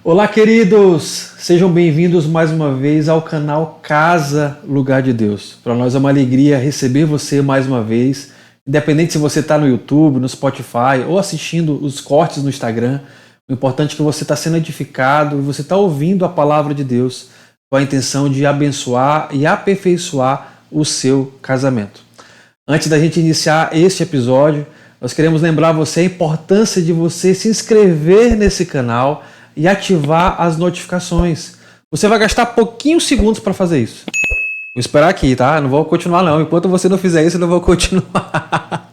Olá, queridos! Sejam bem-vindos mais uma vez ao canal Casa Lugar de Deus. Para nós é uma alegria receber você mais uma vez, independente se você está no YouTube, no Spotify ou assistindo os cortes no Instagram. O importante é que você está sendo edificado e você está ouvindo a palavra de Deus com a intenção de abençoar e aperfeiçoar o seu casamento. Antes da gente iniciar este episódio, nós queremos lembrar você a importância de você se inscrever nesse canal e ativar as notificações. Você vai gastar pouquinhos segundos para fazer isso. Vou esperar aqui, tá? Não vou continuar não. Enquanto você não fizer isso, eu não vou continuar.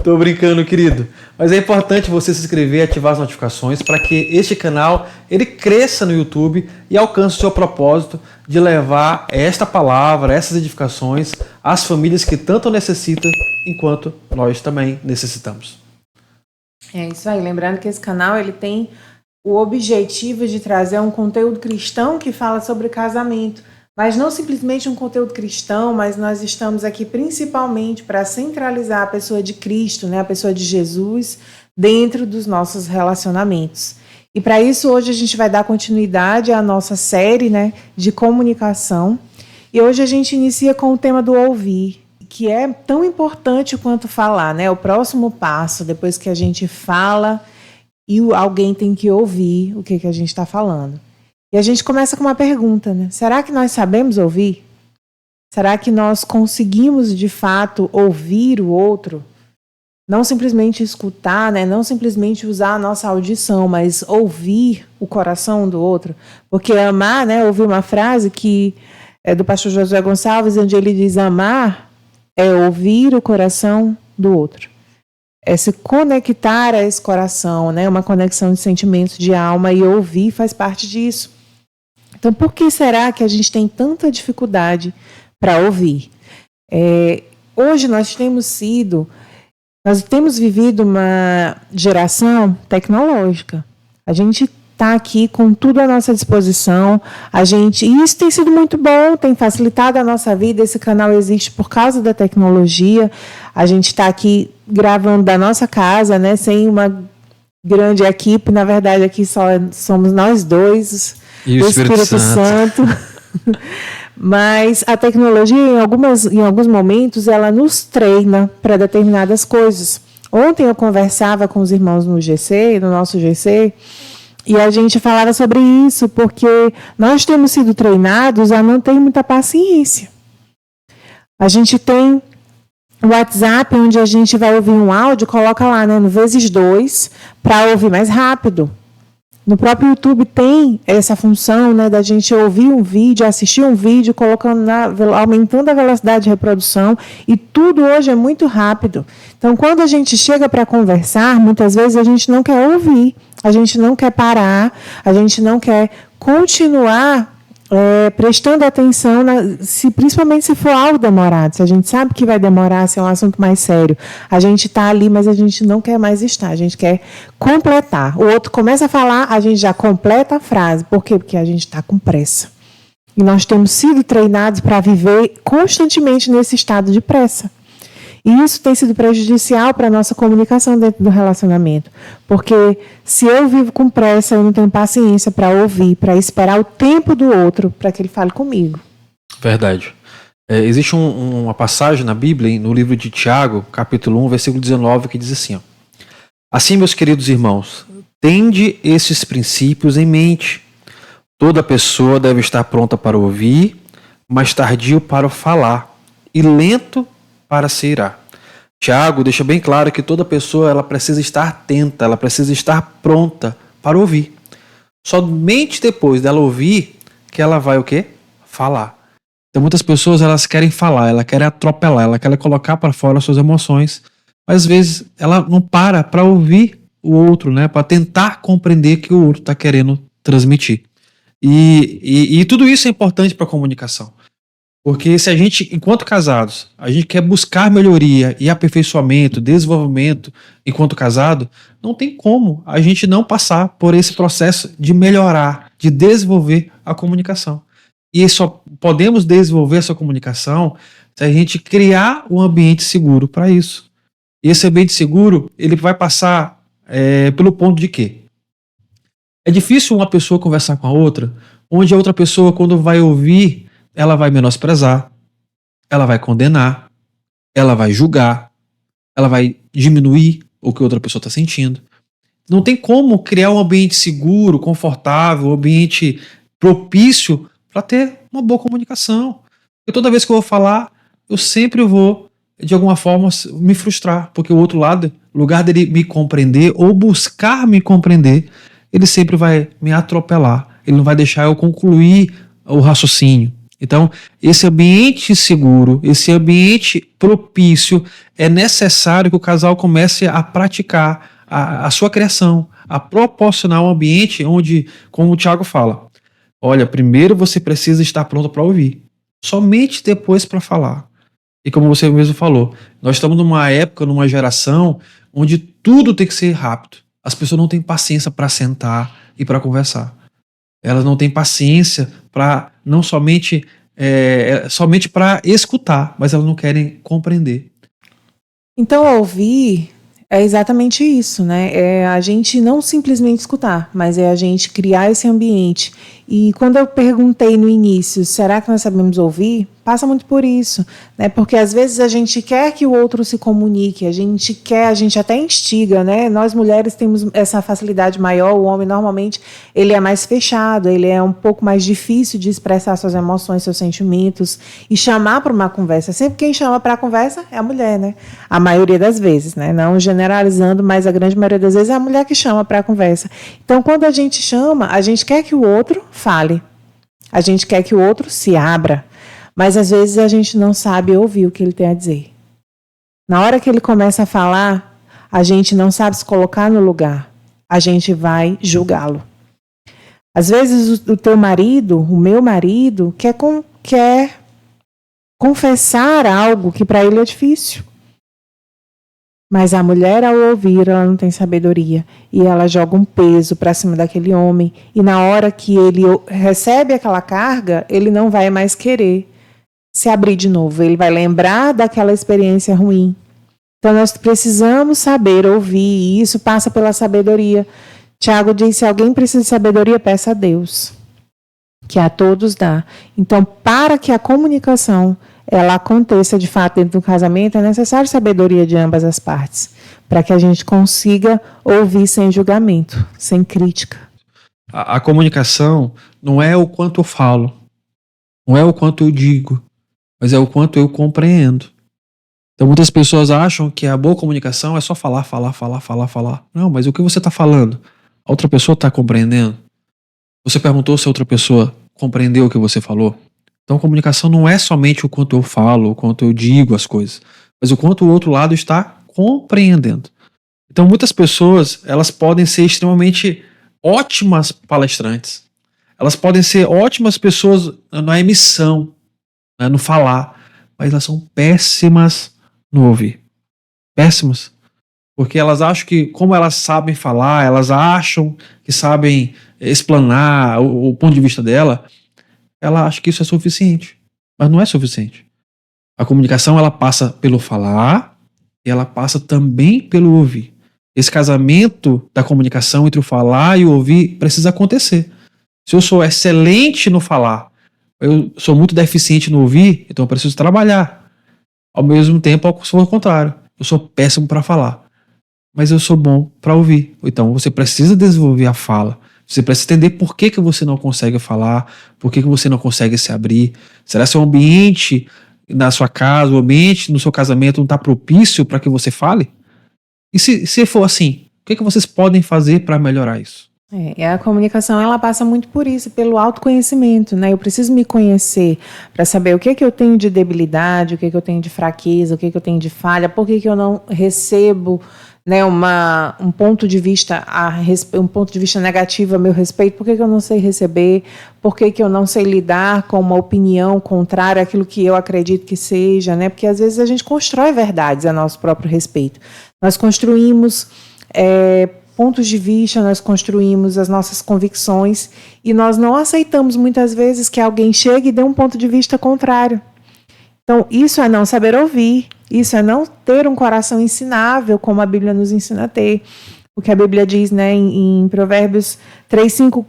Tô brincando, querido. Mas é importante você se inscrever e ativar as notificações para que este canal ele cresça no YouTube e alcance o seu propósito de levar esta palavra, essas edificações às famílias que tanto necessitam, enquanto nós também necessitamos. É isso aí. Lembrando que esse canal ele tem o objetivo de trazer um conteúdo cristão que fala sobre casamento, mas não simplesmente um conteúdo cristão, mas nós estamos aqui principalmente para centralizar a pessoa de Cristo, né, a pessoa de Jesus, dentro dos nossos relacionamentos. E para isso hoje a gente vai dar continuidade à nossa série, né, de comunicação. E hoje a gente inicia com o tema do ouvir, que é tão importante quanto falar, né? O próximo passo, depois que a gente fala, e alguém tem que ouvir o que a gente está falando. E a gente começa com uma pergunta, né? Será que nós sabemos ouvir? Será que nós conseguimos, de fato, ouvir o outro? Não simplesmente escutar, né? Não simplesmente usar a nossa audição, mas ouvir o coração do outro. Porque amar, né? Ouvi uma frase que é do pastor Josué Gonçalves, onde ele diz: amar é ouvir o coração do outro. É se conectar a esse coração, né? Uma conexão de sentimentos, de alma, e ouvir faz parte disso. Então, por que será que a gente tem tanta dificuldade para ouvir? Hoje nós temos vivido uma geração tecnológica. A gente está aqui com tudo à nossa disposição. E isso tem sido muito bom, tem facilitado a nossa vida. Esse canal existe por causa da tecnologia. A gente está aqui gravando da nossa casa, né, sem uma grande equipe. Na verdade, aqui só somos nós dois, e o Espírito Santo. Mas a tecnologia, em alguns momentos, ela nos treina para determinadas coisas. Ontem eu conversava com os irmãos no nosso GC, e a gente falava sobre isso, porque nós temos sido treinados a não ter muita paciência. A gente tem o WhatsApp, onde a gente vai ouvir um áudio, coloca lá, né, no × 2, para ouvir mais rápido. No próprio YouTube tem essa função, né, da gente ouvir um vídeo, assistir um vídeo, aumentando a velocidade de reprodução, e tudo hoje é muito rápido. Então, quando a gente chega para conversar, muitas vezes a gente não quer ouvir, a gente não quer parar, a gente não quer continuar prestando atenção, principalmente se for algo demorado. Se a gente sabe que vai demorar, se é um assunto mais sério, a gente está ali, mas a gente não quer mais estar, a gente quer completar. O outro começa a falar, a gente já completa a frase. Por quê? Porque a gente está com pressa. E nós temos sido treinados para viver constantemente nesse estado de pressa. E isso tem sido prejudicial para a nossa comunicação dentro do relacionamento. Porque se eu vivo com pressa, eu não tenho paciência para ouvir, para esperar o tempo do outro para que ele fale comigo. Verdade. Existe uma passagem na Bíblia, no livro de Tiago, capítulo 1, versículo 19, que diz assim: ó, assim, meus queridos irmãos, tende esses princípios em mente. Toda pessoa deve estar pronta para ouvir, mas tardio para falar, e lento para se irar. Tiago deixa bem claro que toda pessoa ela precisa estar atenta, ela precisa estar pronta para ouvir. Somente depois dela ouvir que ela vai o quê? Falar. Então muitas pessoas elas querem falar, ela quer atropelar, ela quer colocar para fora as suas emoções, mas às vezes ela não para ouvir o outro, né? Para tentar compreender o que o outro está querendo transmitir. E tudo isso é importante para a comunicação. Porque se a gente, enquanto casados, a gente quer buscar melhoria e aperfeiçoamento, desenvolvimento enquanto casado, não tem como a gente não passar por esse processo de melhorar, de desenvolver a comunicação. E só podemos desenvolver essa comunicação se a gente criar um ambiente seguro para isso. E esse ambiente seguro, ele vai passar pelo ponto de quê? É difícil uma pessoa conversar com a outra, onde a outra pessoa, quando vai ouvir, ela vai menosprezar, ela vai condenar, ela vai julgar, ela vai diminuir o que a outra pessoa está sentindo. Não tem como criar um ambiente seguro, confortável, um ambiente propício para ter uma boa comunicação. Porque toda vez que eu vou falar, eu sempre vou, de alguma forma, me frustrar, porque o outro lado, no lugar dele me compreender ou buscar me compreender, ele sempre vai me atropelar. Ele não vai deixar eu concluir o raciocínio. Então, esse ambiente seguro, esse ambiente propício, é necessário que o casal comece a praticar a sua criação, a proporcionar um ambiente onde, como o Tiago fala, olha, primeiro você precisa estar pronto para ouvir, somente depois para falar. E como você mesmo falou, nós estamos numa época, numa geração, onde tudo tem que ser rápido. As pessoas não têm paciência para sentar e para conversar. Elas não têm paciência para não somente para escutar, mas elas não querem compreender. Então, ouvir é exatamente isso, né? É a gente não simplesmente escutar, mas é a gente criar esse ambiente. E quando eu perguntei no início, será que nós sabemos ouvir? Passa muito por isso, né? Porque às vezes a gente quer que o outro se comunique, a gente até instiga, né? Nós mulheres temos essa facilidade maior, o homem normalmente ele é mais fechado, ele é um pouco mais difícil de expressar suas emoções, seus sentimentos e chamar para uma conversa. Sempre quem chama para a conversa é a mulher, né? A maioria das vezes, né? Não generalizando, mas a grande maioria das vezes é a mulher que chama para a conversa. Então, quando a gente chama, a gente quer que o outro fale, a gente quer que o outro se abra. Mas às vezes a gente não sabe ouvir o que ele tem a dizer. Na hora que ele começa a falar, a gente não sabe se colocar no lugar. A gente vai julgá-lo. Às vezes o teu marido, o meu marido, quer confessar algo que para ele é difícil. Mas a mulher, ao ouvir, ela não tem sabedoria. E ela joga um peso para cima daquele homem. E na hora que ele recebe aquela carga, ele não vai mais querer se abrir de novo. Ele vai lembrar daquela experiência ruim. Então, nós precisamos saber ouvir. E isso passa pela sabedoria. Tiago diz, se alguém precisa de sabedoria, peça a Deus, que a todos dá. Então, para que a comunicação ela aconteça de fato dentro do casamento, é necessário sabedoria de ambas as partes, para que a gente consiga ouvir sem julgamento, sem crítica. A comunicação não é o quanto eu falo, não é o quanto eu digo, mas é o quanto eu compreendo. Então muitas pessoas acham que a boa comunicação é só falar. Não, mas o que você está falando? A outra pessoa está compreendendo? Você perguntou se a outra pessoa compreendeu o que você falou? Então, comunicação não é somente o quanto eu falo, o quanto eu digo as coisas, mas o quanto o outro lado está compreendendo. Então, muitas pessoas, elas podem ser extremamente ótimas palestrantes. Elas podem ser ótimas pessoas na emissão, né, no falar, mas elas são péssimas no ouvir. Péssimas. Porque elas acham que, como elas sabem falar, elas acham que sabem explanar o ponto de vista dela, ela acha que isso é suficiente, mas não é suficiente. A comunicação, ela passa pelo falar e ela passa também pelo ouvir. Esse casamento da comunicação entre o falar e o ouvir precisa acontecer. Se eu sou excelente no falar, eu sou muito deficiente no ouvir, então eu preciso trabalhar. Ao mesmo tempo, eu sou o contrário. Eu sou péssimo para falar, mas eu sou bom para ouvir. Então você precisa desenvolver a fala. Você precisa entender por que você não consegue falar, por que você não consegue se abrir. Será que o ambiente na sua casa, o ambiente no seu casamento não está propício para que você fale? E se for assim, o que vocês podem fazer para melhorar isso? A comunicação, ela passa muito por isso, pelo autoconhecimento, né? Eu preciso me conhecer para saber o que eu tenho de debilidade, o que eu tenho de fraqueza, o que eu tenho de falha, por que eu não recebo, né, um ponto de vista negativo a meu respeito, por que eu não sei receber, por que eu não sei lidar com uma opinião contrária àquilo que eu acredito que seja, né? Porque às vezes a gente constrói verdades a nosso próprio respeito. Nós construímos pontos de vista, nós construímos as nossas convicções e nós não aceitamos muitas vezes que alguém chegue e dê um ponto de vista contrário. Então, isso é não saber ouvir, isso é não ter um coração ensinável, como a Bíblia nos ensina a ter. O que a Bíblia diz, né, em Provérbios 3:5,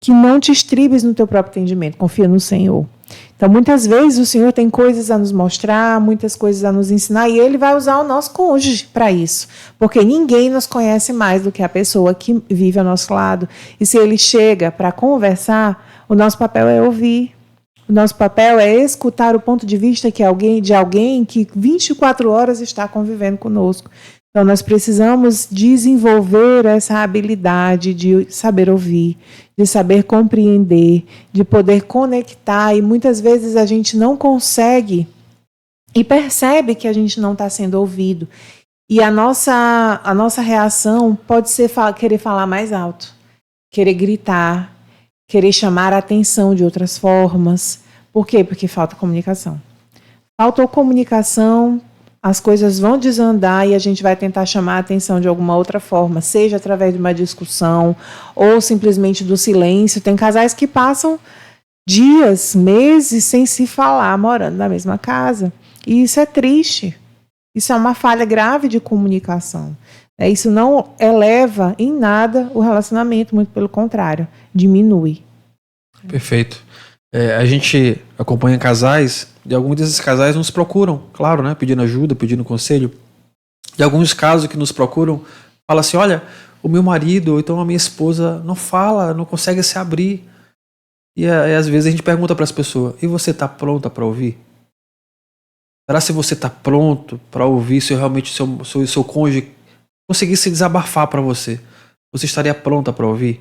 que não te estribes no teu próprio entendimento, confia no Senhor. Então, muitas vezes o Senhor tem coisas a nos mostrar, muitas coisas a nos ensinar, e Ele vai usar o nosso cônjuge para isso. Porque ninguém nos conhece mais do que a pessoa que vive ao nosso lado. E se Ele chega para conversar, o nosso papel é ouvir. O nosso papel é escutar o ponto de vista de alguém que 24 horas está convivendo conosco. Então, nós precisamos desenvolver essa habilidade de saber ouvir, de saber compreender, de poder conectar. E muitas vezes a gente não consegue e percebe que a gente não está sendo ouvido. E a nossa reação pode ser querer falar mais alto, querer gritar, querer chamar a atenção de outras formas. Por quê? Porque falta comunicação. Faltou comunicação, as coisas vão desandar e a gente vai tentar chamar a atenção de alguma outra forma, seja através de uma discussão ou simplesmente do silêncio. Tem casais que passam dias, meses sem se falar, morando na mesma casa. E isso é triste. Isso é uma falha grave de comunicação. Isso não eleva em nada o relacionamento, muito pelo contrário, diminui. Perfeito. A gente acompanha casais, e alguns desses casais nos procuram, claro, né, pedindo ajuda, pedindo conselho. E alguns casos que nos procuram, falam assim, olha, o meu marido ou então a minha esposa não fala, não consegue se abrir. E às vezes a gente pergunta para as pessoas, e você está pronta para ouvir? Será se você está pronto para ouvir se realmente o seu cônjuge conseguisse desabafar para você? Você estaria pronta para ouvir?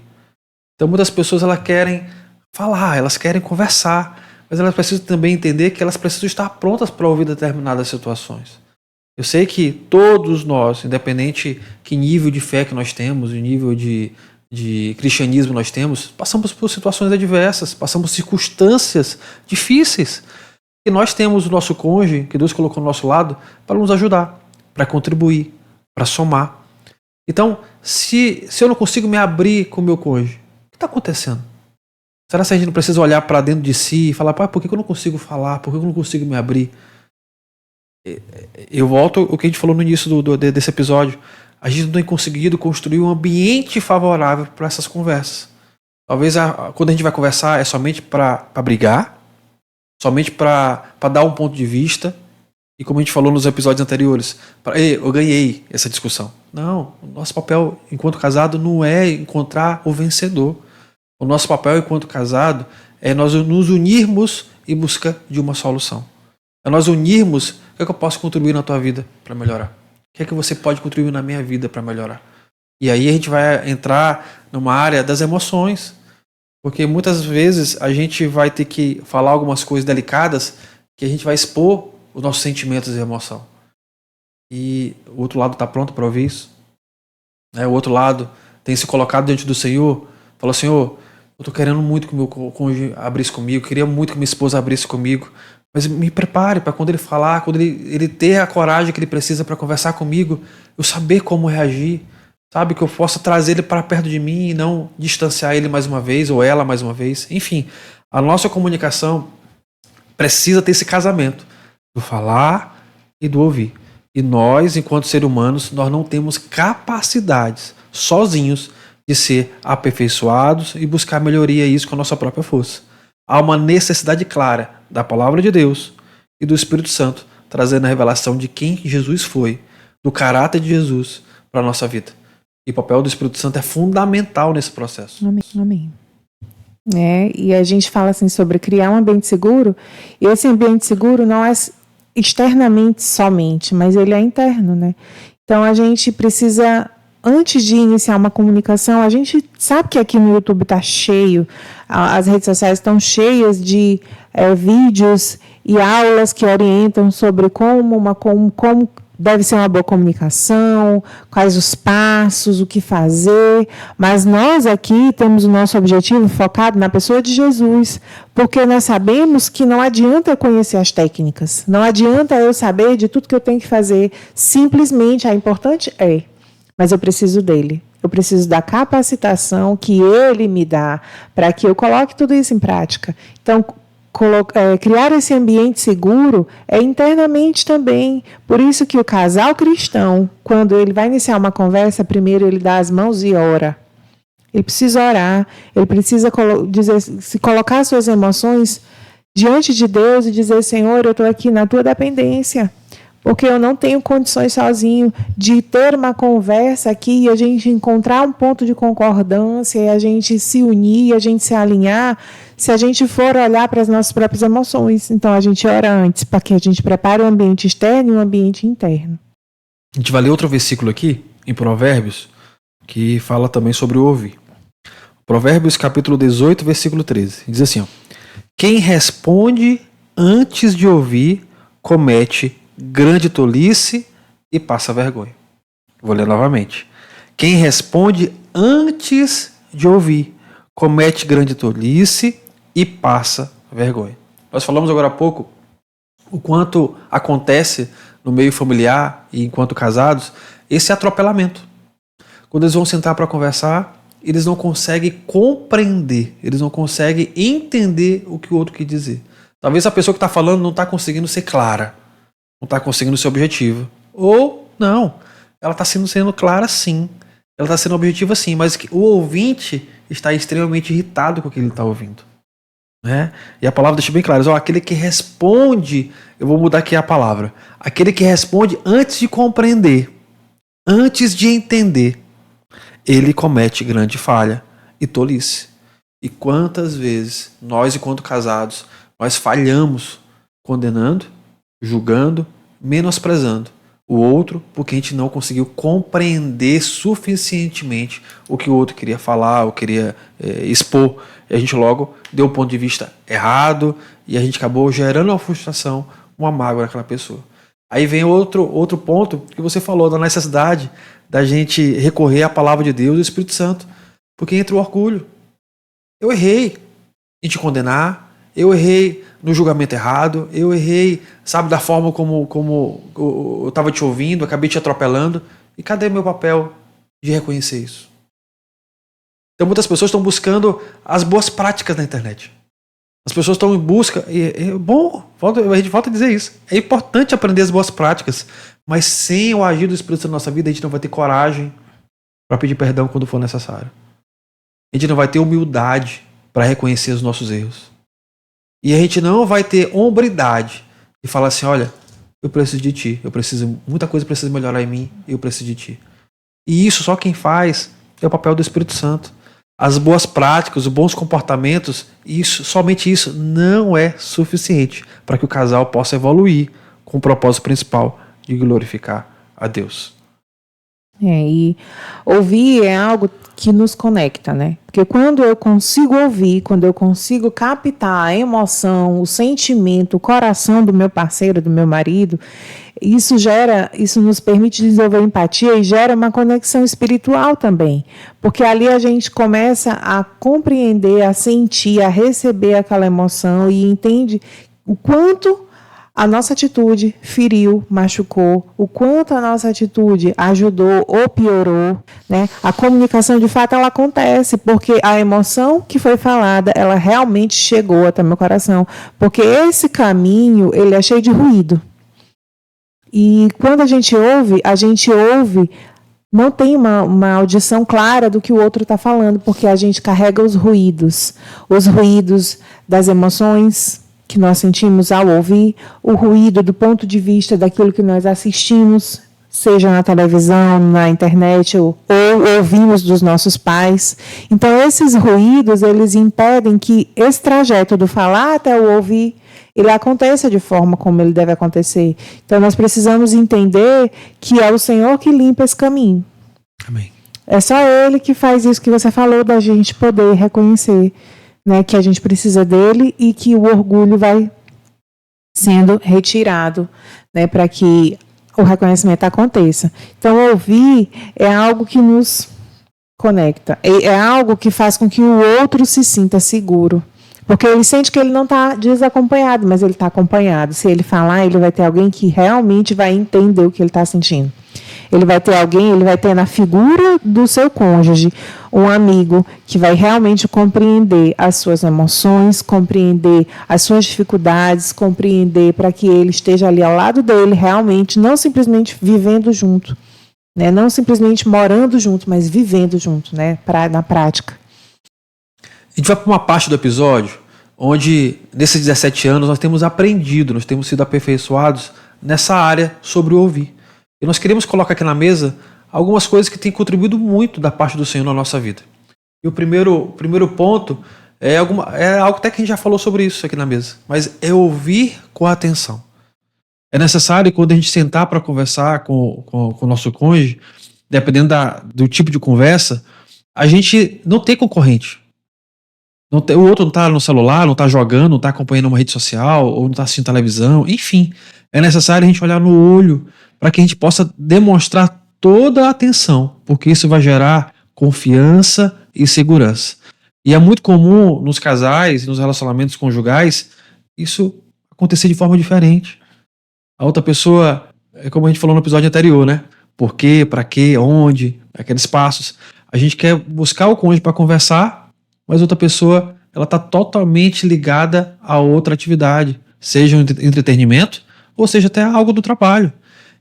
Então muitas pessoas elas querem falar, elas querem conversar, mas elas precisam também entender que elas precisam estar prontas para ouvir determinadas situações. Eu sei que todos nós, independente que nível de fé que nós temos, o nível de cristianismo nós temos, passamos por situações adversas, passamos por circunstâncias difíceis. E nós temos o nosso cônjuge, que Deus colocou ao nosso lado, para nos ajudar, para contribuir, para somar. Então, se eu não consigo me abrir com o meu cônjuge, o que está acontecendo? Será que a gente não precisa olhar para dentro de si e falar, por que eu não consigo falar? Por que eu não consigo me abrir? Eu volto ao que a gente falou no início desse episódio. A gente não tem conseguido construir um ambiente favorável para essas conversas. Talvez quando a gente vai conversar é somente para brigar, somente para dar um ponto de vista. E como a gente falou nos episódios anteriores, eu ganhei essa discussão. Não, o nosso papel enquanto casado não é encontrar o vencedor. O nosso papel enquanto casado é nós nos unirmos em busca de uma solução. É nós unirmos o que eu posso contribuir na tua vida para melhorar. O que você pode contribuir na minha vida para melhorar. E aí a gente vai entrar numa área das emoções. Porque muitas vezes a gente vai ter que falar algumas coisas delicadas que a gente vai expor os nossos sentimentos e emoção. E o outro lado está pronto para ouvir isso. O outro lado tem se colocado diante do Senhor, falou, Senhor, eu estou querendo muito que o meu cônjuge abrisse comigo, queria muito que minha esposa abrisse comigo, mas me prepare para quando ele falar, quando ele ter a coragem que ele precisa para conversar comigo, eu saber como reagir, sabe, que eu possa trazer ele para perto de mim e não distanciar ele mais uma vez, ou ela mais uma vez. Enfim, a nossa comunicação precisa ter esse casamento do falar e do ouvir. E nós, enquanto seres humanos, nós não temos capacidades sozinhos de ser aperfeiçoados e buscar melhoria isso com a nossa própria força. Há uma necessidade clara da palavra de Deus e do Espírito Santo trazendo a revelação de quem Jesus foi, do caráter de Jesus para a nossa vida. E o papel do Espírito Santo é fundamental nesse processo. Amém. E a gente fala assim sobre criar um ambiente seguro, e esse ambiente seguro não é externamente somente, mas ele é interno, né? Então a gente precisa, antes de iniciar uma comunicação, a gente sabe que aqui no YouTube está cheio, as redes sociais estão cheias de vídeos e aulas que orientam sobre como deve ser uma boa comunicação, quais os passos, o que fazer, mas nós aqui temos o nosso objetivo focado na pessoa de Jesus, porque nós sabemos que não adianta eu conhecer as técnicas, não adianta eu saber de tudo que eu tenho que fazer, simplesmente, importante mas eu preciso dele, eu preciso da capacitação que ele me dá, para que eu coloque tudo isso em prática. Então, criar esse ambiente seguro é internamente também. Por isso que o casal cristão, quando ele vai iniciar uma conversa, primeiro ele dá as mãos e ora. Ele precisa orar, ele precisa se colocar suas emoções diante de Deus e dizer: Senhor, eu estou aqui na tua dependência, porque eu não tenho condições sozinho de ter uma conversa aqui e a gente encontrar um ponto de concordância e a gente se unir, a gente se alinhar, se a gente for olhar para as nossas próprias emoções. Então, a gente ora antes, para que a gente prepare o ambiente externo e o ambiente interno. A gente vai ler outro versículo aqui, em Provérbios, que fala também sobre o ouvir. Provérbios capítulo 18, versículo 13. Diz assim, ó: quem responde antes de ouvir comete grande tolice e passa vergonha. Vou ler novamente. Quem responde antes de ouvir comete grande tolice e passa vergonha. Nós falamos agora há pouco o quanto acontece no meio familiar e enquanto casados esse atropelamento. Quando eles vão sentar para conversar, eles não conseguem compreender, eles não conseguem entender o que o outro quer dizer. Talvez a pessoa que está falando não está conseguindo ser clara, não está conseguindo ser objetiva. Ou não, ela está sendo clara sim, ela está sendo objetiva sim, mas o ouvinte está extremamente irritado com o que ele está ouvindo. Né? E a palavra deixa bem claro, aquele que responde, eu vou mudar aqui a palavra, aquele que responde antes de compreender, antes de entender, ele comete grande falha e tolice. E quantas vezes nós, enquanto casados, nós falhamos condenando, julgando, menosprezando o outro porque a gente não conseguiu compreender suficientemente o que o outro queria falar ou queria expor. E a gente logo deu um ponto de vista errado e a gente acabou gerando uma frustração, uma mágoa naquela pessoa. Aí vem outro ponto que você falou, da necessidade da gente recorrer à palavra de Deus e do Espírito Santo. Porque entra o orgulho. Eu errei em te condenar, eu errei no julgamento errado, eu errei, sabe, da forma como eu estava te ouvindo, acabei te atropelando. E cadê meu papel de reconhecer isso? Então muitas pessoas estão buscando as boas práticas na internet. As pessoas estão em busca, a gente volta a dizer isso, é importante aprender as boas práticas, mas sem o agir do Espírito Santo na nossa vida, a gente não vai ter coragem para pedir perdão quando for necessário. A gente não vai ter humildade para reconhecer os nossos erros. E a gente não vai ter hombridade de falar assim, olha, eu preciso de ti, muita coisa precisa melhorar em mim, eu preciso de ti. E isso só quem faz é o papel do Espírito Santo. As boas práticas, os bons comportamentos, somente isso não é suficiente para que o casal possa evoluir com o propósito principal de glorificar a Deus. E ouvir é algo que nos conecta, né? Porque quando eu consigo ouvir, quando eu consigo captar a emoção, o sentimento, o coração do meu parceiro, do meu marido, isso nos permite desenvolver empatia e gera uma conexão espiritual também. Porque ali a gente começa a compreender, a sentir, a receber aquela emoção e entende o quanto a nossa atitude feriu, machucou, o quanto a nossa atitude ajudou ou piorou, né? A comunicação, de fato, ela acontece, porque a emoção que foi falada, ela realmente chegou até meu coração. Porque esse caminho, ele é cheio de ruído. E quando a gente ouve, não tem uma audição clara do que o outro está falando, porque a gente carrega os ruídos das emoções que nós sentimos ao ouvir, o ruído do ponto de vista daquilo que nós assistimos, seja na televisão, na internet, ou ouvimos dos nossos pais. Então, esses ruídos, eles impedem que esse trajeto do falar até o ouvir, ele aconteça de forma como ele deve acontecer. Então, nós precisamos entender que é o Senhor que limpa esse caminho. Amém. É só Ele que faz isso que você falou, da gente poder reconhecer, né, que a gente precisa dele e que o orgulho vai sendo retirado, né, para que o reconhecimento aconteça. Então, ouvir é algo que nos conecta, é algo que faz com que o outro se sinta seguro, porque ele sente que ele não está desacompanhado, mas ele está acompanhado. Se ele falar, ele vai ter alguém que realmente vai entender o que ele está sentindo. Ele vai ter alguém, ele vai ter na figura do seu cônjuge um amigo que vai realmente compreender as suas emoções, compreender as suas dificuldades, compreender para que ele esteja ali ao lado dele realmente, não simplesmente vivendo junto, né? Não simplesmente morando junto, mas vivendo junto, né? Na prática. A gente vai para uma parte do episódio onde, nesses 17 anos, nós temos aprendido, nós temos sido aperfeiçoados nessa área sobre o ouvir. E nós queremos colocar aqui na mesa algumas coisas que têm contribuído muito da parte do Senhor na nossa vida. E o primeiro ponto é algo até que a gente já falou sobre isso aqui na mesa, mas é ouvir com atenção. É necessário, quando a gente sentar para conversar com o nosso cônjuge, dependendo do tipo de conversa, a gente não ter concorrente. O outro não está no celular, não está jogando, não está acompanhando uma rede social, ou não está assistindo televisão, enfim. É necessário a gente olhar no olho para que a gente possa demonstrar toda a atenção, porque isso vai gerar confiança e segurança. E é muito comum nos casais, nos relacionamentos conjugais, isso acontecer de forma diferente. A outra pessoa, é como a gente falou no episódio anterior, né? Por quê, para quê, onde, aqueles passos. A gente quer buscar o cônjuge para conversar, mas outra pessoa, ela está totalmente ligada a outra atividade, seja um entretenimento ou seja até algo do trabalho.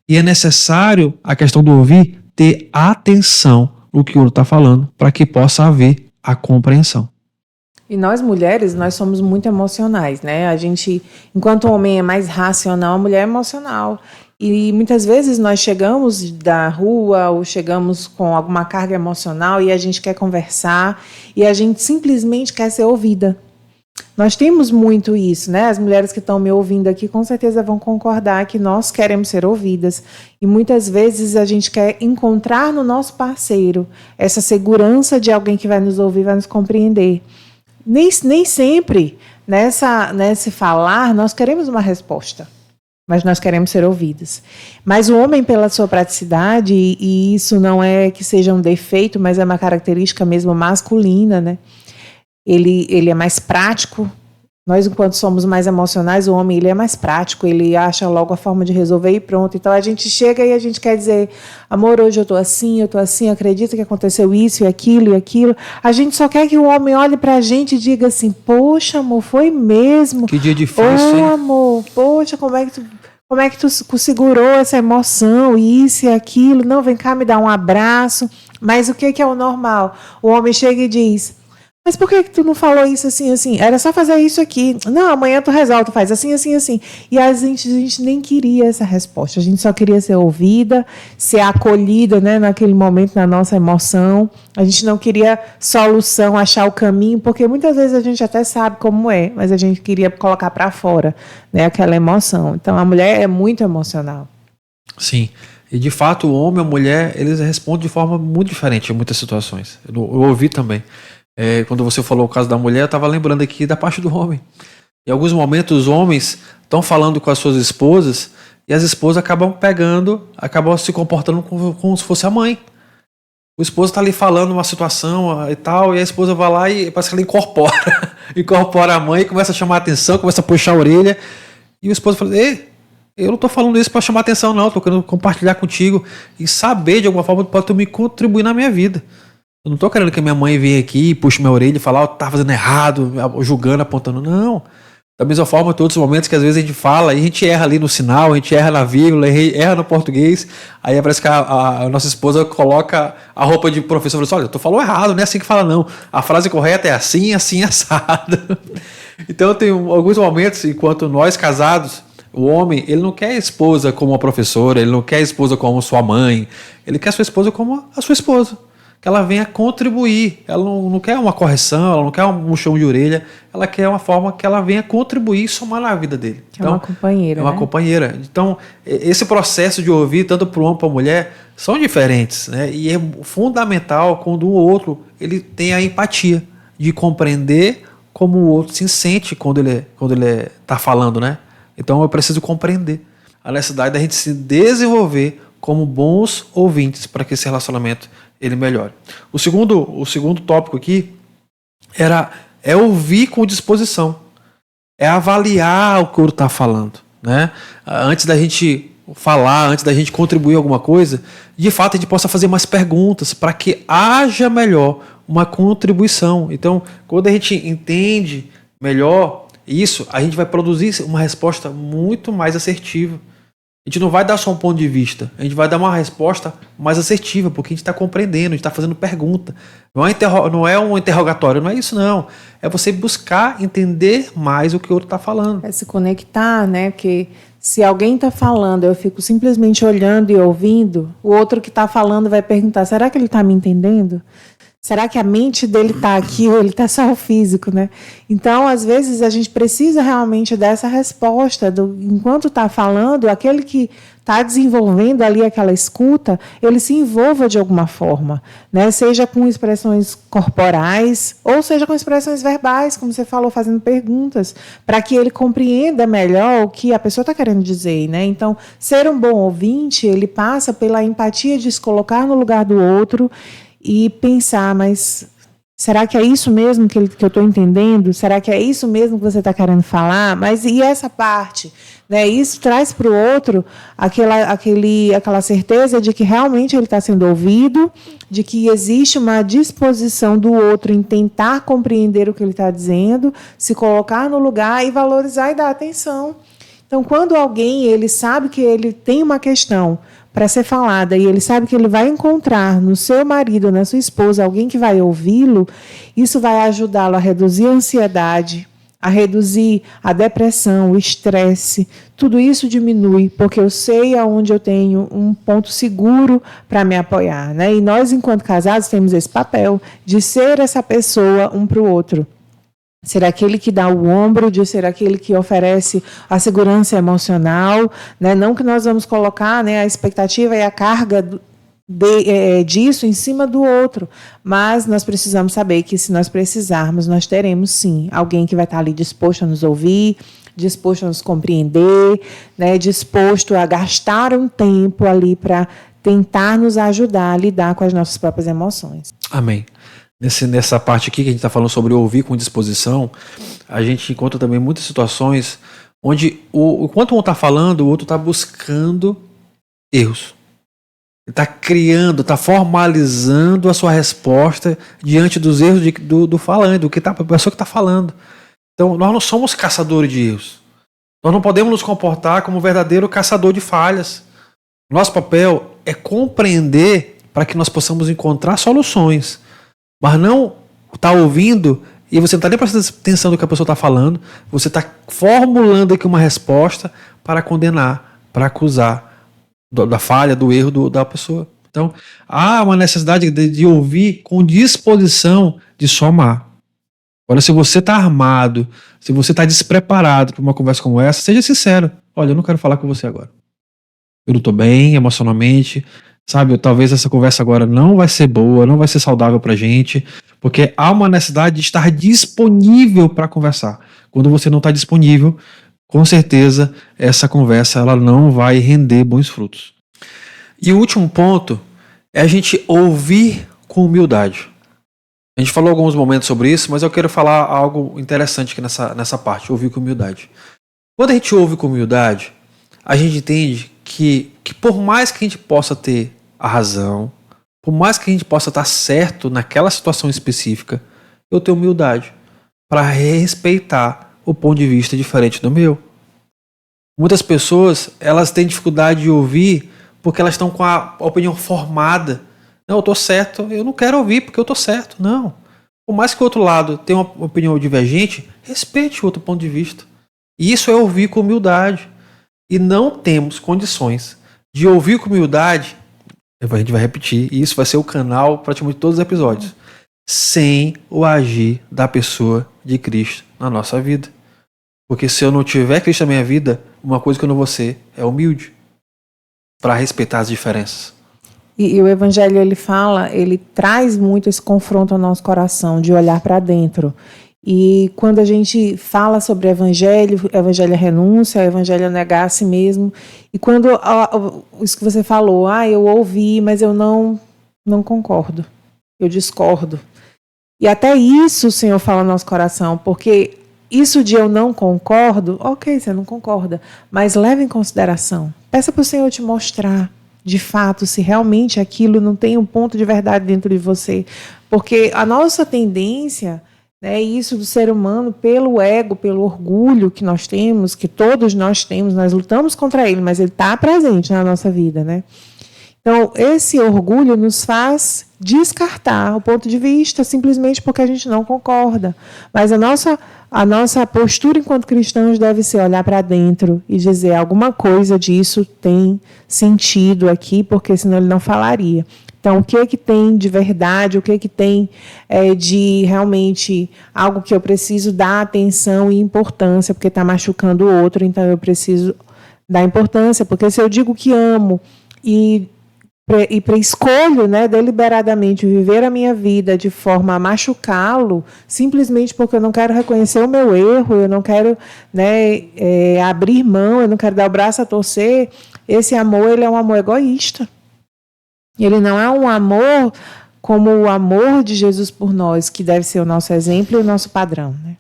E é necessário a questão do ouvir ter atenção no que o outro está falando para que possa haver a compreensão. E nós mulheres, nós somos muito emocionais, né? A gente, enquanto o homem é mais racional, a mulher é emocional. E muitas vezes nós chegamos da rua ou chegamos com alguma carga emocional e a gente quer conversar e a gente simplesmente quer ser ouvida. Nós temos muito isso, né? As mulheres que estão me ouvindo aqui com certeza vão concordar que nós queremos ser ouvidas. E muitas vezes a gente quer encontrar no nosso parceiro essa segurança de alguém que vai nos ouvir, vai nos compreender. Nem sempre nesse falar nós queremos uma resposta, mas nós queremos ser ouvidas. Mas o homem, pela sua praticidade, e isso não é que seja um defeito, mas é uma característica mesmo masculina, né? Ele é mais prático. Nós, enquanto somos mais emocionais, o homem ele é mais prático, ele acha logo a forma de resolver e pronto. Então a gente chega e a gente quer dizer, amor, hoje eu estou assim, acredita que aconteceu isso e aquilo e aquilo. A gente só quer que o homem olhe para a gente e diga assim, poxa, amor, foi mesmo. Que dia difícil, hein? Amor, poxa, como é que tu segurou essa emoção, isso e aquilo? Não, vem cá me dar um abraço. Mas o que é o normal? O homem chega e diz, mas por que tu não falou isso assim, assim? Era só fazer isso aqui. Não, amanhã tu resolve, tu faz assim, assim, assim. E a gente nem queria essa resposta. A gente só queria ser ouvida, ser acolhida, né, naquele momento, na nossa emoção. A gente não queria solução, achar o caminho, porque muitas vezes a gente até sabe como é, mas a gente queria colocar para fora, né, aquela emoção. Então, a mulher é muito emocional. Sim. E, de fato, o homem e a mulher, eles respondem de forma muito diferente em muitas situações. Eu ouvi também. Quando você falou o caso da mulher, eu estava lembrando aqui da parte do homem. Em alguns momentos, os homens estão falando com as suas esposas e as esposas acabam se comportando como se fosse a mãe. O esposo está ali falando uma situação e tal, e a esposa vai lá e parece que ela incorpora a mãe, começa a chamar a atenção, começa a puxar a orelha. E o esposo fala, ei, eu não estou falando isso para chamar a atenção, não, estou querendo compartilhar contigo e saber de alguma forma que pode me contribuir na minha vida. Eu não estou querendo que a minha mãe venha aqui, puxe minha orelha e falar, tá fazendo errado, julgando, apontando. Não. Da mesma forma, todos os momentos que às vezes a gente fala, e a gente erra ali no sinal, a gente erra na vírgula, erra no português, aí parece que a nossa esposa coloca a roupa de professor e fala assim, olha, tu falou errado, não é assim que fala não. A frase correta é assim, assim, assado. Então tem alguns momentos, enquanto nós casados, o homem, ele não quer a esposa como uma professora, ele não quer a esposa como sua mãe, ele quer a sua esposa como a sua esposa. Que ela venha contribuir, ela não quer uma correção, ela não quer um puxão de orelha, ela quer uma forma que ela venha contribuir e somar na vida dele. Que então, é uma companheira. É uma companheira. Então, esse processo de ouvir, tanto para o homem como para a mulher, são diferentes, né? E é fundamental quando o outro ele tem a empatia de compreender como o outro se sente quando ele está falando, né? Então, eu preciso compreender a necessidade da gente se desenvolver como bons ouvintes para que esse relacionamento ele melhore. O segundo tópico aqui é ouvir com disposição, é avaliar o que o outro está falando, né? Antes da gente falar, antes da gente contribuir alguma coisa, de fato a gente possa fazer mais perguntas para que haja melhor uma contribuição. Então, quando a gente entende melhor isso, a gente vai produzir uma resposta muito mais assertiva. A gente não vai dar só um ponto de vista, a gente vai dar uma resposta mais assertiva, porque a gente está compreendendo, a gente está fazendo pergunta. Não é um interrogatório, não é isso não. É você buscar entender mais o que o outro está falando. É se conectar, né? Porque se alguém está falando, eu fico simplesmente olhando e ouvindo, o outro que está falando vai perguntar, será que ele está me entendendo? Será que a mente dele está aqui ou ele está só o físico, né? Então, às vezes, a gente precisa realmente dessa resposta. Enquanto está falando, aquele que está desenvolvendo ali aquela escuta, ele se envolva de alguma forma, né? Seja com expressões corporais ou seja com expressões verbais, como você falou, fazendo perguntas, para que ele compreenda melhor o que a pessoa está querendo dizer, né? Então, ser um bom ouvinte, ele passa pela empatia de se colocar no lugar do outro e pensar, mas será que é isso mesmo que eu estou entendendo? Será que é isso mesmo que você está querendo falar? Mas e essa parte? Né? Isso traz para o outro aquela certeza de que realmente ele está sendo ouvido, de que existe uma disposição do outro em tentar compreender o que ele está dizendo, se colocar no lugar e valorizar e dar atenção. Então, quando alguém ele sabe que ele tem uma questão para ser falada e ele sabe que ele vai encontrar no seu marido, na sua esposa, alguém que vai ouvi-lo, isso vai ajudá-lo a reduzir a ansiedade, a reduzir a depressão, o estresse. Tudo isso diminui, porque eu sei aonde eu tenho um ponto seguro para me apoiar, né? E nós, enquanto casados, temos esse papel de ser essa pessoa um para o outro. Ser aquele que dá o ombro, de ser aquele que oferece a segurança emocional, né? Não que nós vamos colocar, né, a expectativa e a carga disso em cima do outro, mas nós precisamos saber que se nós precisarmos, nós teremos sim alguém que vai estar ali disposto a nos ouvir, disposto a nos compreender, né, disposto a gastar um tempo ali para tentar nos ajudar a lidar com as nossas próprias emoções. Amém. Nessa parte aqui que a gente está falando sobre ouvir com disposição, a gente encontra também muitas situações onde, enquanto um está falando, o outro está buscando erros. Ele está criando, está formalizando a sua resposta diante dos erros do falante, da pessoa que está falando. Então, nós não somos caçadores de erros. Nós não podemos nos comportar como um verdadeiro caçador de falhas. Nosso papel é compreender para que nós possamos encontrar soluções. Mas não está ouvindo e você não está nem prestando atenção no que a pessoa está falando, você está formulando aqui uma resposta para condenar, para acusar da falha, do erro da pessoa. Então, há uma necessidade de ouvir com disposição de somar. Agora, se você está armado, se você está despreparado para uma conversa como essa, seja sincero. Olha, eu não quero falar com você agora. Eu não estou bem emocionalmente. Sabe, talvez essa conversa agora não vai ser boa, não vai ser saudável pra gente, porque há uma necessidade de estar disponível para conversar. Quando você não está disponível, com certeza essa conversa ela não vai render bons frutos. E o último ponto é a gente ouvir com humildade. A gente falou alguns momentos sobre isso, mas eu quero falar algo interessante aqui nessa parte, ouvir com humildade. Quando a gente ouve com humildade, a gente entende que por mais que a gente possa ter a razão, por mais que a gente possa estar certo naquela situação específica, eu tenho humildade para respeitar o ponto de vista diferente do meu. Muitas pessoas, elas têm dificuldade de ouvir porque elas estão com a opinião formada. Não, eu estou certo, eu não quero ouvir porque eu estou certo. Não. Por mais que o outro lado tenha uma opinião divergente, respeite o outro ponto de vista. E isso é ouvir com humildade. E não temos condições de ouvir com humildade, a gente vai repetir, e isso vai ser o canal praticamente de todos os episódios, sem o agir da pessoa de Cristo na nossa vida. Porque se eu não tiver Cristo na minha vida, uma coisa que eu não vou ser é humilde para respeitar as diferenças. E o Evangelho, ele traz muito esse confronto ao nosso coração, de olhar para dentro. E quando a gente fala sobre Evangelho é renúncia, Evangelho é negar a si mesmo. E quando isso que você falou, eu ouvi, mas eu não concordo, eu discordo. E até isso o Senhor fala no nosso coração, porque isso de eu não concordo, ok, você não concorda, mas leve em consideração. Peça para o Senhor te mostrar, de fato, se realmente aquilo não tem um ponto de verdade dentro de você. Porque a nossa tendência, né, isso do ser humano, pelo ego, pelo orgulho que nós temos, que todos nós temos, nós lutamos contra ele, mas ele está presente na nossa vida, né? Então, esse orgulho nos faz descartar o ponto de vista simplesmente porque a gente não concorda. Mas a nossa postura enquanto cristãos deve ser olhar para dentro e dizer alguma coisa disso tem sentido aqui, porque senão ele não falaria. Então, o que é que tem de verdade, o que é que tem de realmente algo que eu preciso dar atenção e importância, porque está machucando o outro, então eu preciso dar importância, porque se eu digo que amo e escolho, né, deliberadamente viver a minha vida de forma a machucá-lo, simplesmente porque eu não quero reconhecer o meu erro, eu não quero, né, abrir mão, eu não quero dar o braço a torcer, esse amor, ele é um amor egoísta. Ele não é um amor como o amor de Jesus por nós, que deve ser o nosso exemplo e o nosso padrão, né?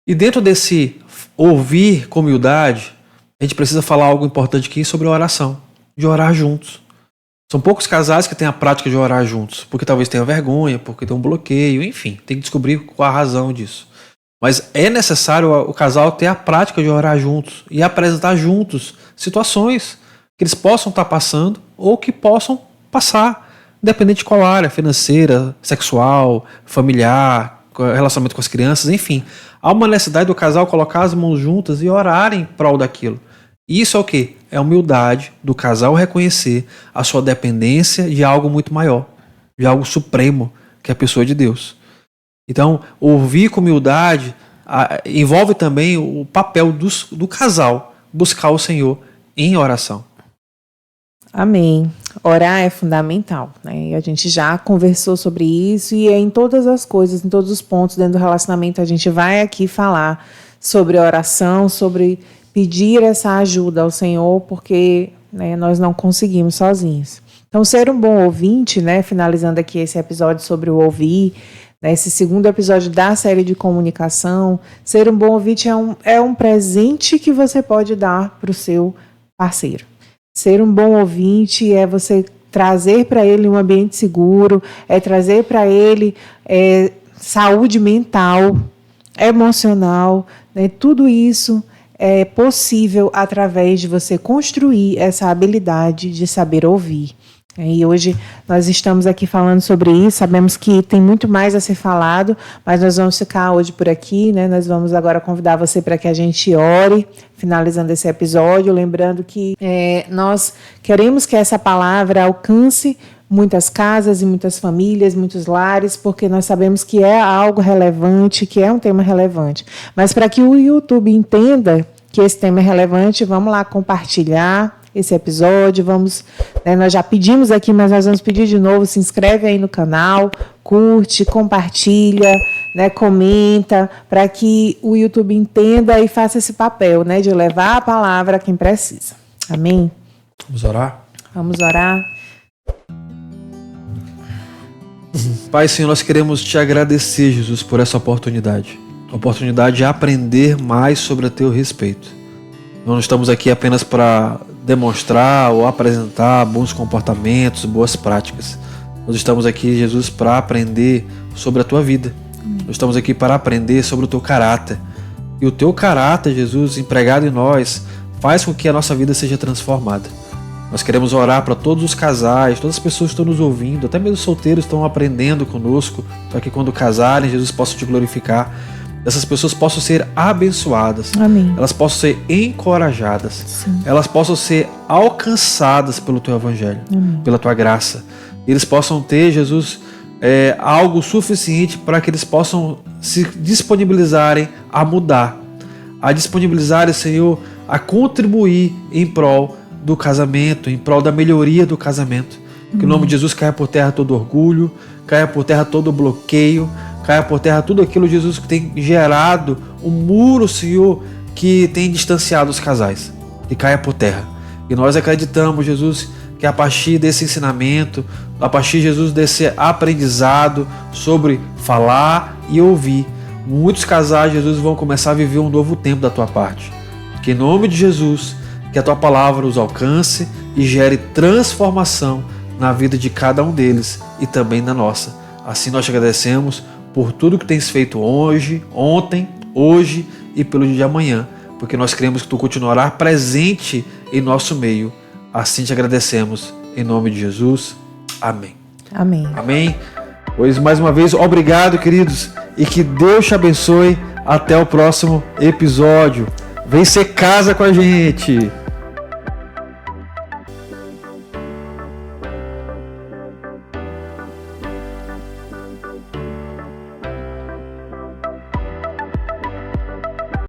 E dentro desse ouvir com humildade, a gente precisa falar algo importante aqui sobre a oração, de orar juntos. São poucos casais que têm a prática de orar juntos, porque talvez tenham vergonha, porque tem um bloqueio, enfim, tem que descobrir qual a razão disso. Mas é necessário o casal ter a prática de orar juntos e apresentar juntos situações que eles possam estar passando ou que possam passar, independente de qual área, financeira, sexual, familiar, relacionamento com as crianças, enfim. Há uma necessidade do casal colocar as mãos juntas e orar em prol daquilo. Isso é o quê? É a humildade do casal reconhecer a sua dependência de algo muito maior, de algo supremo, que é a pessoa de Deus. Então, ouvir com humildade envolve também o papel do casal buscar o Senhor em oração. Amém. Orar é fundamental, né? A gente já conversou sobre isso e em todas as coisas, em todos os pontos dentro do relacionamento, a gente vai aqui falar sobre oração, sobre pedir essa ajuda ao Senhor, porque, né, nós não conseguimos sozinhos. Então, ser um bom ouvinte, né, finalizando aqui esse episódio sobre o ouvir, né, esse segundo episódio da série de comunicação, ser um bom ouvinte é um presente que você pode dar para o seu parceiro. Ser um bom ouvinte é você trazer para ele um ambiente seguro, é trazer para ele saúde mental, emocional, né, tudo isso é possível através de você construir essa habilidade de saber ouvir. E hoje nós estamos aqui falando sobre isso, sabemos que tem muito mais a ser falado, mas nós vamos ficar hoje por aqui, né? Nós vamos agora convidar você para que a gente ore, finalizando esse episódio, lembrando que nós queremos que essa palavra alcance muitas casas e muitas famílias, muitos lares, porque nós sabemos que é algo relevante, que é um tema relevante. Mas para que o YouTube entenda que esse tema é relevante, vamos lá compartilhar esse episódio, nós já pedimos aqui, mas nós vamos pedir de novo, se inscreve aí no canal, curte, compartilha, né, comenta, para que o YouTube entenda e faça esse papel, né, de levar a palavra a quem precisa. Amém? Vamos orar? Vamos orar. Pai, Senhor, nós queremos te agradecer, Jesus, por essa oportunidade. A oportunidade de aprender mais sobre o teu respeito. Nós não estamos aqui apenas para demonstrar ou apresentar bons comportamentos, boas práticas. Nós estamos aqui, Jesus, para aprender sobre a tua vida. Nós estamos aqui para aprender sobre o teu caráter. E o teu caráter, Jesus, empregado em nós, faz com que a nossa vida seja transformada. Nós queremos orar para todos os casais, todas as pessoas que estão nos ouvindo, até mesmo os solteiros estão aprendendo conosco, para que quando casarem, Jesus possa te glorificar. Essas pessoas possam ser abençoadas. Amém. Elas possam ser encorajadas. Sim. Elas possam ser alcançadas pelo teu evangelho, Amém. pela tua graça. Eles possam ter, Jesus, algo suficiente para que eles possam se disponibilizarem a mudar, a disponibilizarem, Senhor, a contribuir em prol do casamento, em prol da melhoria do casamento. Que o nome de Jesus caia por terra todo orgulho, caia por terra todo bloqueio, caia por terra tudo aquilo, Jesus, que tem gerado um muro, Senhor, que tem distanciado os casais. Que caia por terra. E nós acreditamos, Jesus, que a partir desse ensinamento, a partir, Jesus, desse aprendizado sobre falar e ouvir, muitos casais, Jesus, vão começar a viver um novo tempo da tua parte. Que em nome de Jesus, que a tua palavra os alcance e gere transformação na vida de cada um deles e também na nossa. Assim nós te agradecemos por tudo que tens feito hoje, ontem, hoje e pelo dia de amanhã, porque nós cremos que tu continuarás presente em nosso meio. Assim te agradecemos, em nome de Jesus. Amém. Amém. Amém. Pois mais uma vez, obrigado, queridos, e que Deus te abençoe. Até o próximo episódio. Vem ser casa com a gente.